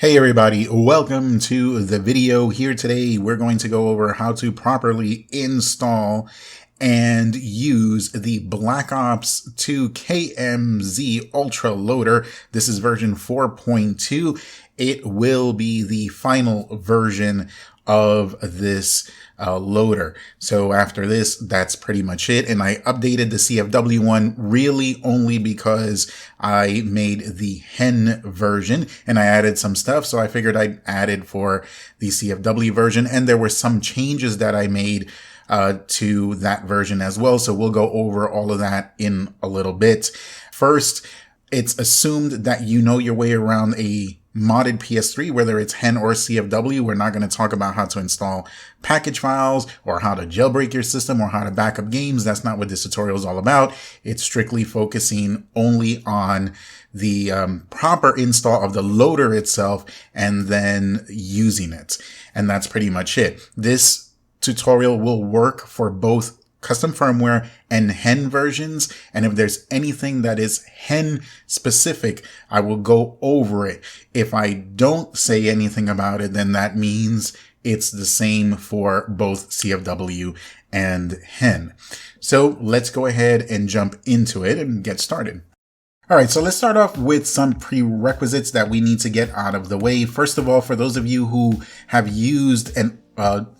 Hey everybody, welcome to the video. Here today we're going to go over how to properly install and use the Black Ops 2 KMZ Ultra Loader. This is version 4.2. It will be the final version of this loader. So after this, that's pretty much it. And I updated the CFW one really only because I made the hen version and I added some stuff. So I figured I'd add it for the CFW version. And there were some changes that I made to that version as well. So we'll go over all of that in a little bit. First, it's assumed that you know your way around a modded PS3, whether it's hen or CFW. We're not going to talk about how to install package files or how to jailbreak your system or how to back up games. That's not what this tutorial is all about. It's strictly focusing only on the proper install of the loader itself and then using it. And that's pretty much it. This tutorial will work for both custom firmware and hen versions. And if there's anything that is hen specific, I will go over it. If I don't say anything about it, then that means it's the same for both CFW and hen. So let's go ahead and jump into it and get started. All right, so let's start off with some prerequisites that we need to get out of the way. First of all, for those of you who have used an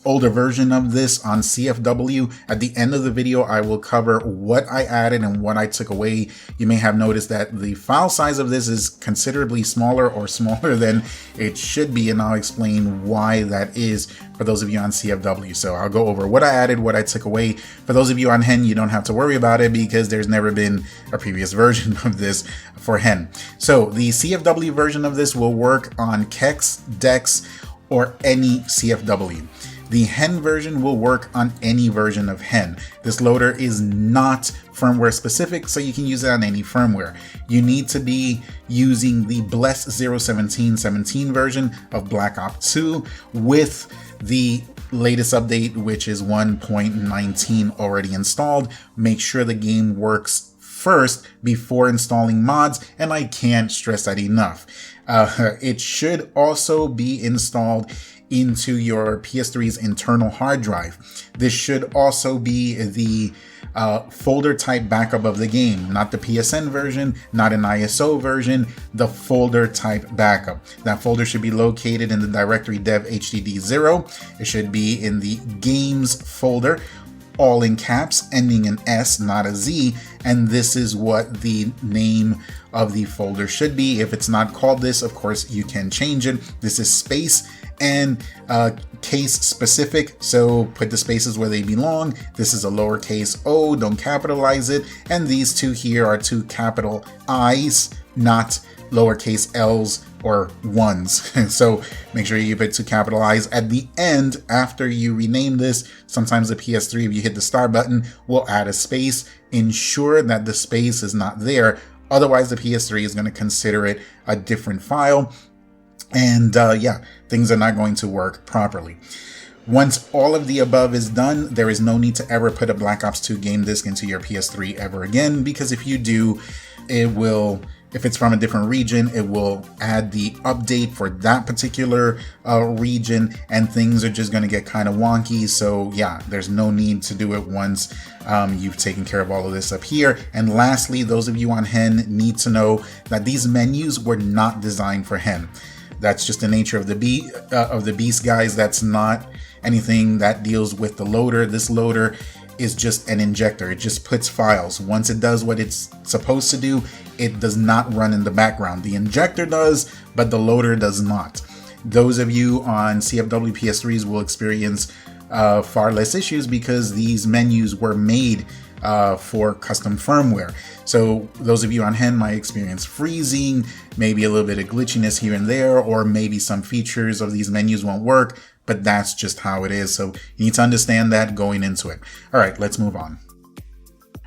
older version of this on CFW, at the end of the video, I will cover what I added and what I took away. You may have noticed that the file size of this is considerably smaller or smaller than it should be, and I'll explain why that is for those of you on CFW. So I'll go over what I added, what I took away. For those of you on hen, you don't have to worry about it because there's never been a previous version of this for hen. So the CFW version of this will work on KEX, DEX, or any CFW. The hen version will work on any version of hen. This loader is not firmware specific, so you can use it on any firmware. You need to be using the BLES01717 version of Black Ops 2 with the latest update, which is 1.19 already installed. Make sure the game works first before installing mods, and I can't stress that enough. It should also be installed into your PS3's internal hard drive. This should also be the folder type backup of the game, not the PSN version, not an ISO version, the folder type backup. That folder should be located in the directory dev hdd0. It should be in the games folder, all in caps, ending in S, not a Z, and this is what the name of the folder should be. If it's not called this, of course, you can change it. This is space and case specific, so put the spaces where they belong. This is a lowercase o, don't capitalize it, and these two here are two capital I's, not lowercase l's or ones. So make sure you put two capital I's at the end after you rename this. Sometimes the PS3, if you hit the start button, will add a space. Ensure that the space is not there. Otherwise, the PS3 is going to consider it a different file. And yeah, things are not going to work properly. Once all of the above is done, there is no need to ever put a Black Ops 2 game disc into your PS3 ever again, because if you do, it will, if it's from a different region, it will add the update for that particular region, and things are just going to get kind of wonky. So yeah, there's no need to do it once you've taken care of all of this up here. And lastly, those of you on hen need to know that these menus were not designed for hen. That's just the nature of the beast, guys. That's not anything that deals with the loader. This loader is just an injector. It just puts files. Once it does what it's supposed to do, it does not run in the background. The injector does, but the loader does not. Those of you on CFW PS3s will experience far less issues because these menus were made for custom firmware. So those of you on hen might experience freezing, maybe a little bit of glitchiness here and there, or maybe some features of these menus won't work, but that's just how it is. So you need to understand that going into it. All right, let's move on.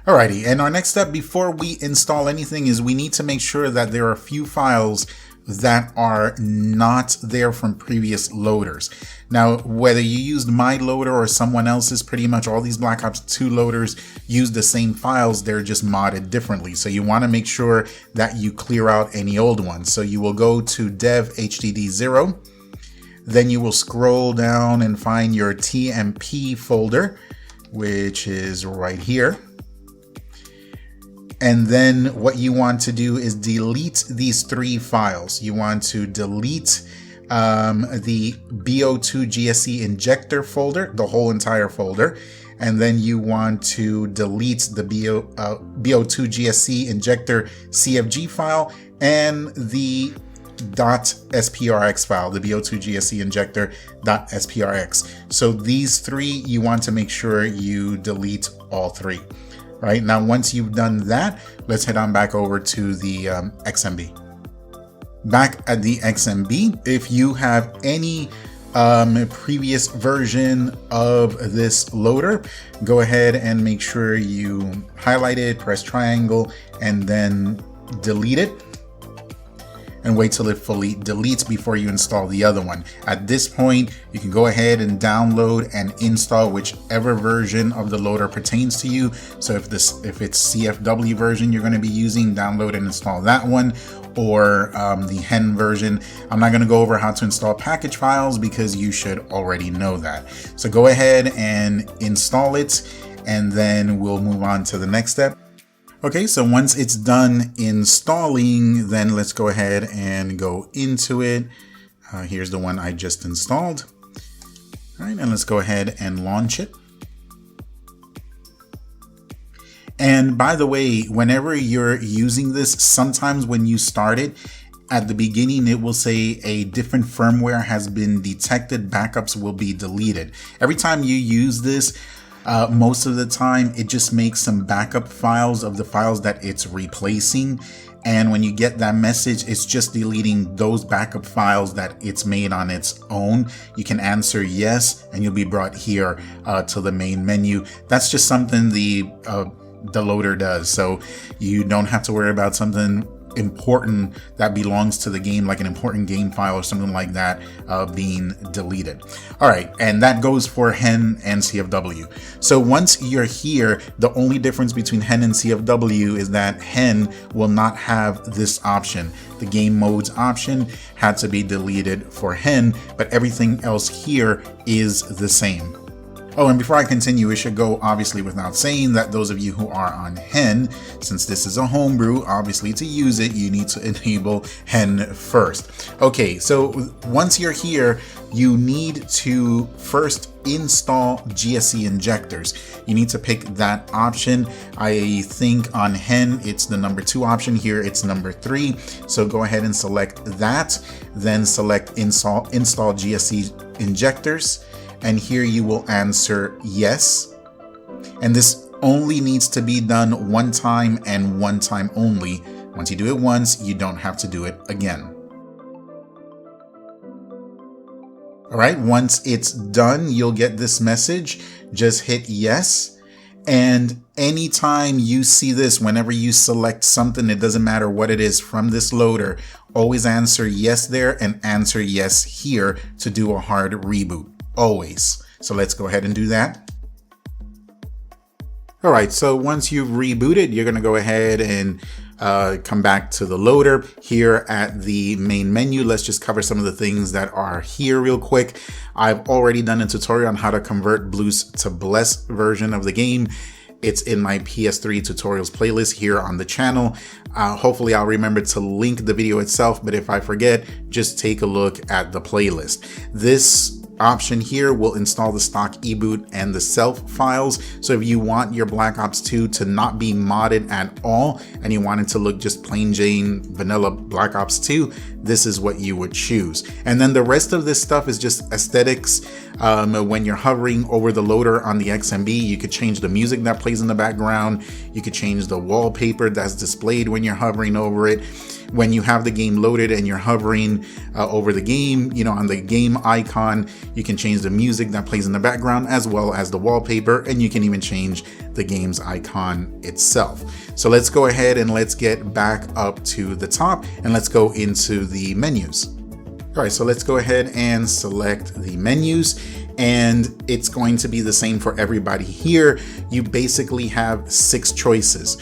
Alrighty, and our next step before we install anything is we need to make sure that there are a few files that are not there from previous loaders. Now, whether you used my loader or someone else's, pretty much all these Black Ops 2 loaders use the same files, they're just modded differently. So you want to make sure that you clear out any old ones. So you will go to dev hdd0, then you will scroll down and find your TMP folder, which is right here. And then what you want to do is delete these 3 files. You want to delete the BO2 GSC injector folder, the whole entire folder. And then you want to delete the BO2 GSC injector CFG file and the .sprx file, the BO2 GSC injector .sprx. So these 3, you want to make sure you delete all 3. Right now, once you've done that, let's head on back over to the XMB. Back at the XMB, if you have any previous version of this loader, go ahead and make sure you highlight it, press triangle, and then delete it. And wait till it fully deletes before you install the other one. At this point, you can go ahead and download and install whichever version of the loader pertains to you. So if it's CFW version you're going to be using, download and install that one, or the HEN version. I'm not going to go over how to install package files because you should already know that. So go ahead and install it, and then we'll move on to the next step. Okay, so once it's done installing, then let's go ahead and go into it. Here's the one I just installed. All right, and let's go ahead and launch it. And by the way, whenever you're using this, sometimes when you start it, at the beginning, it will say a different firmware has been detected, backups will be deleted. Every time you use this, most of the time, it just makes some backup files of the files that it's replacing. And when you get that message, it's just deleting those backup files that it's made on its own. You can answer yes, and you'll be brought here to the main menu. That's just something the loader does. So you don't have to worry about something important that belongs to the game, like an important game file or something like that, being deleted. All right, and that goes for HEN and CFW. So once you're here, the only difference between HEN and CFW is that HEN will not have this option. The game modes option had to be deleted for HEN, but everything else here is the same. Oh, and before I continue, it should go obviously without saying that those of you who are on HEN, since this is a homebrew, obviously to use it, you need to enable HEN first. Okay, so once you're here, you need to first install GSC injectors. You need to pick that option. I think on HEN, it's the number 2 option. Here, it's number 3. So go ahead and select that, then select install GSC injectors. And here you will answer yes. And this only needs to be done one time and one time only. Once you do it once, you don't have to do it again. All right, once it's done, you'll get this message. Just hit yes. And anytime you see this, whenever you select something, it doesn't matter what it is from this loader, always answer yes there and answer yes here to do a hard reboot. Always. So let's go ahead and do that. All right, so once you've rebooted, you're going to go ahead and come back to the loader here at the main menu. Let's just cover some of the things that are here real quick. I've already done a tutorial on how to convert BLUES to BLES version of the game. It's in my PS3 tutorials playlist here on the channel. Hopefully I'll remember to link the video itself, but if I forget, just take a look at the playlist. This option here will install the stock eboot and the self files. So if you want your Black Ops 2 to not be modded at all and you want it to look just plain Jane vanilla Black Ops 2, this is what you would choose. And then the rest of this stuff is just aesthetics. When you're hovering over the loader on the XMB, you could change the music that plays in the background. You could change the wallpaper that's displayed when you're hovering over it. When you have the game loaded and you're hovering over the game, on the game icon, you can change the music that plays in the background as well as the wallpaper, and you can even change the the game's icon itself. So let's go ahead and let's get back up to the top and let's go into the menus. All right, so let's go ahead and select the menus, and it's going to be the same for everybody here. You basically have 6 choices,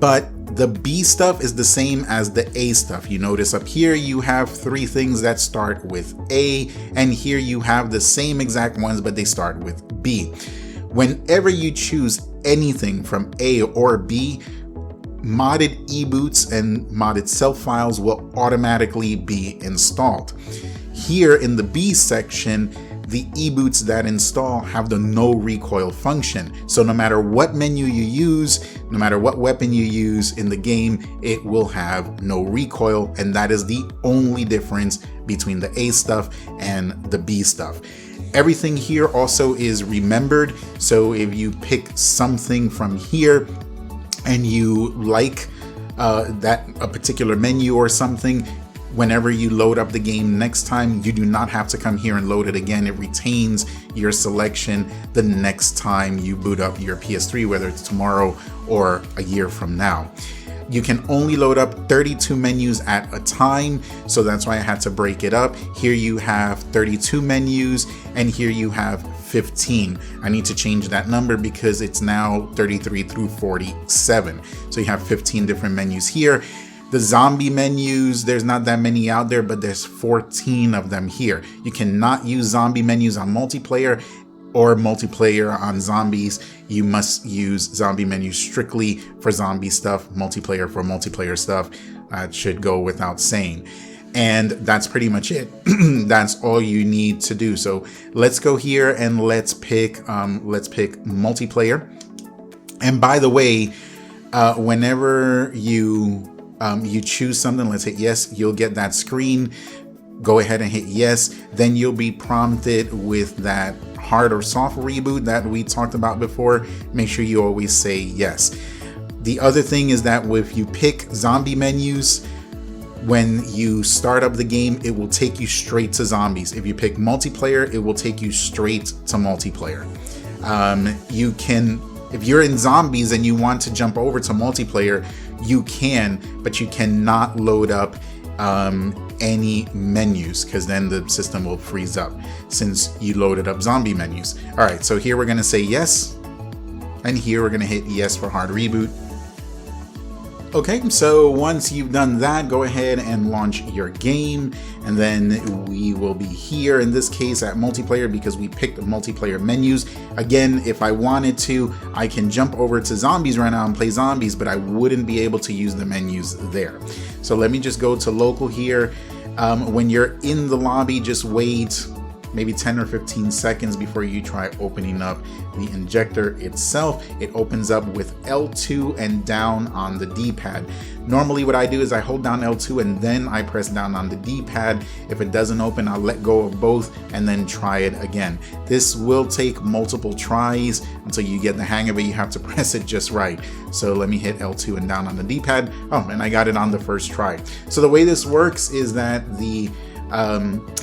but the B stuff is the same as the A stuff. You notice up here you have 3 things that start with A, and here you have the same exact ones, but they start with B. Whenever you choose anything from A or B, modded eboots and modded self files will automatically be installed. Here in the B section, the eboots that install have the no recoil function. So no matter what menu you use, no matter what weapon you use in the game, it will have no recoil, and that is the only difference between the A stuff and the B stuff. Everything here also is remembered, so if you pick something from here and you like a particular menu or something, whenever you load up the game next time, you do not have to come here and load it again. It retains your selection the next time you boot up your PS3, whether it's tomorrow or a year from now. You can only load up 32 menus at a time, so that's why I had to break it up. Here you have 32 menus, and here you have 15. I need to change that number because it's now 33 through 47. So you have 15 different menus here. The zombie menus, there's not that many out there, but there's 14 of them here. You cannot use zombie menus on multiplayer or multiplayer on zombies. You must use zombie menus strictly for zombie stuff, multiplayer for multiplayer stuff. That should go without saying. And that's pretty much it. That's all you need to do. So let's go here and let's pick multiplayer. And by the way, whenever you choose something, let's hit yes, you'll get that screen. Go ahead and hit yes. Then you'll be prompted with that hard or soft reboot that we talked about before. Make sure you always say yes. The other thing is that if you pick zombie menus, when you start up the game, it will take you straight to zombies. If you pick multiplayer, it will take you straight to multiplayer. You can, if you're in zombies and you want to jump over to multiplayer, you can, but you cannot load up any menus, because then the system will freeze up since you loaded up zombie menus. All right, so here we're going to say yes, and here we're going to hit yes for hard reboot. Okay, so once you've done that, go ahead and launch your game, and then we will be here in this case at multiplayer because we picked the multiplayer menus. Again, if I wanted to, I can jump over to zombies right now and play zombies, but I wouldn't be able to use the menus there. So let me just go to local here. When you're in the lobby, just wait maybe 10 or 15 seconds before you try opening up the injector itself. It opens up with L2 and down on the D-pad. Normally what I do is I hold down L2 and then I press down on the D-pad. If it doesn't open, I'll let go of both and then try it again. This will take multiple tries until you get the hang of it. You have to press it just right. So let me hit L2 and down on the D-pad. Oh, and I got it on the first try. So the way this works is that the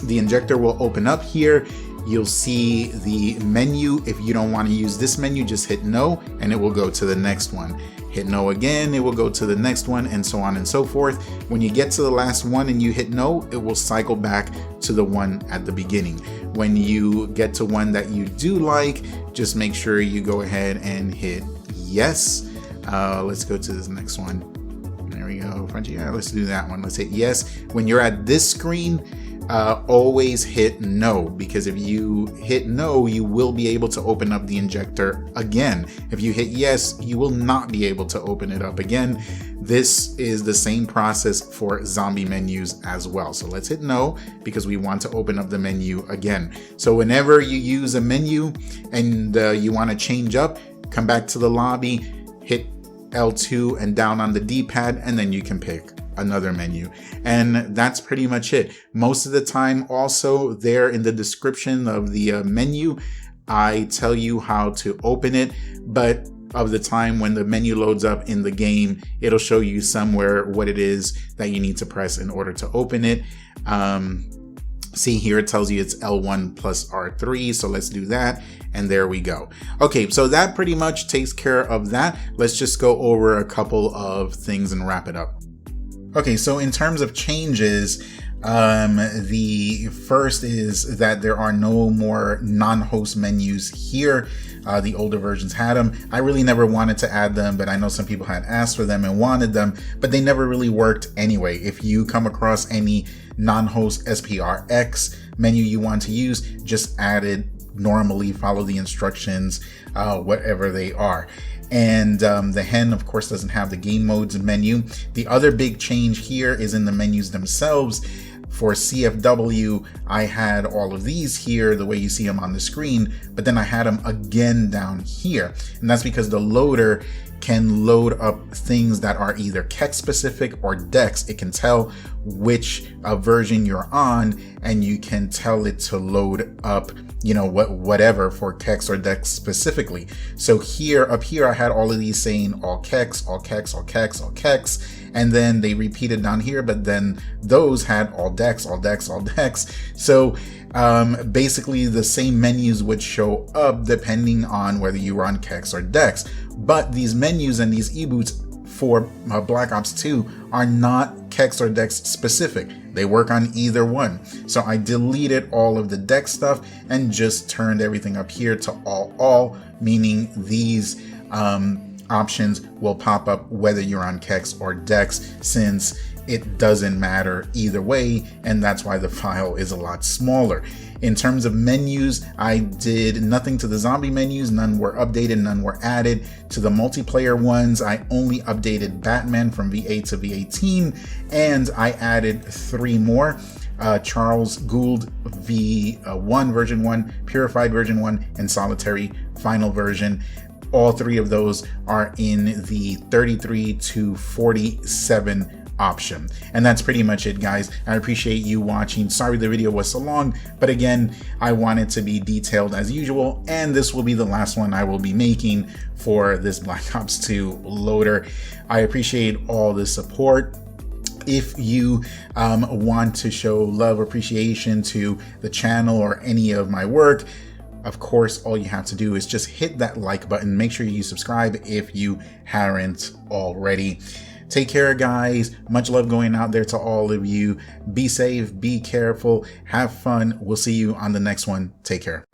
injector will open up here. You'll see the menu. If you don't want to use this menu, just hit no and it will go to the next one. Hit no again, it will go to the next one, and so on and so forth. When you get to the last one and you hit no, it will cycle back to the one at the beginning. When you get to one that you do like, just make sure you go ahead and hit yes. Let's go to this next one. There we go. Yeah, let's do that one. Let's hit yes. When you're at this screen, always hit no, because if you hit no, you will be able to open up the injector again. If you hit yes, you will not be able to open it up again. This is the same process for zombie menus as well. So let's hit no because we want to open up the menu again. So whenever you use a menu and you want to change up, come back to the lobby, hit L2 and down on the D-pad, and then you can pick another menu. And that's pretty much it. Most of the time also there in the description of the menu, I tell you how to open it, but of the time when the menu loads up in the game, it'll show you somewhere what it is that you need to press in order to open it. See here, it tells you it's L1 plus R3. So let's do that. And there we go. Okay, so that pretty much takes care of that. Let's just go over a couple of things and wrap it up. Okay, so in terms of changes, the first is that there are no more non-host menus here. The older versions had them. I really never wanted to add them, but I know some people had asked for them and wanted them, but they never really worked anyway. If you come across any non-host sprx menu you want to use, just add it normally, follow the instructions, whatever they are. And the hen, of course, doesn't have the game modes menu. The other big change here is in the menus themselves. For CFW, I had all of these here, the way you see them on the screen, but then I had them again down here. And that's because the loader can load up things that are either KEX specific or DEX. It can tell which version you're on, and you can tell it to load up, you know, whatever for KEX or DEX specifically. So here, up here, I had all of these saying all KEX, all KEX, all KEX, all KEX, and then they repeated down here, but then those had all DEX, all DEX, all DEX. So basically the same menus would show up depending on whether you were on KEX or DEX. But these menus and these eboots for Black Ops 2 are not KEX or DEX specific. They work on either one. So I deleted all of the DEX stuff and just turned everything up here to all, meaning these options will pop up whether you're on KEX or DEX, since it doesn't matter either way, and that's why the file is a lot smaller. In terms of menus, I did nothing to the zombie menus. None were updated, none were added. To the multiplayer ones, I only updated Batman from V8 to V18, and I added 3 more. Charlesgould V1 version 1, Purified version 1, and Solitary final version. All 3 of those are in the 33 to 47 option. And that's pretty much it, guys. I appreciate you watching. Sorry the video was so long, but again, I want it to be detailed as usual, and this will be the last one I will be making for this Black Ops 2 loader. I appreciate all the support. If you want to show love, appreciation to the channel or any of my work, of course, all you have to do is just hit that like button. Make sure you subscribe if you haven't already. Take care, guys. Much love going out there to all of you. Be safe, be careful, have fun. We'll see you on the next one. Take care.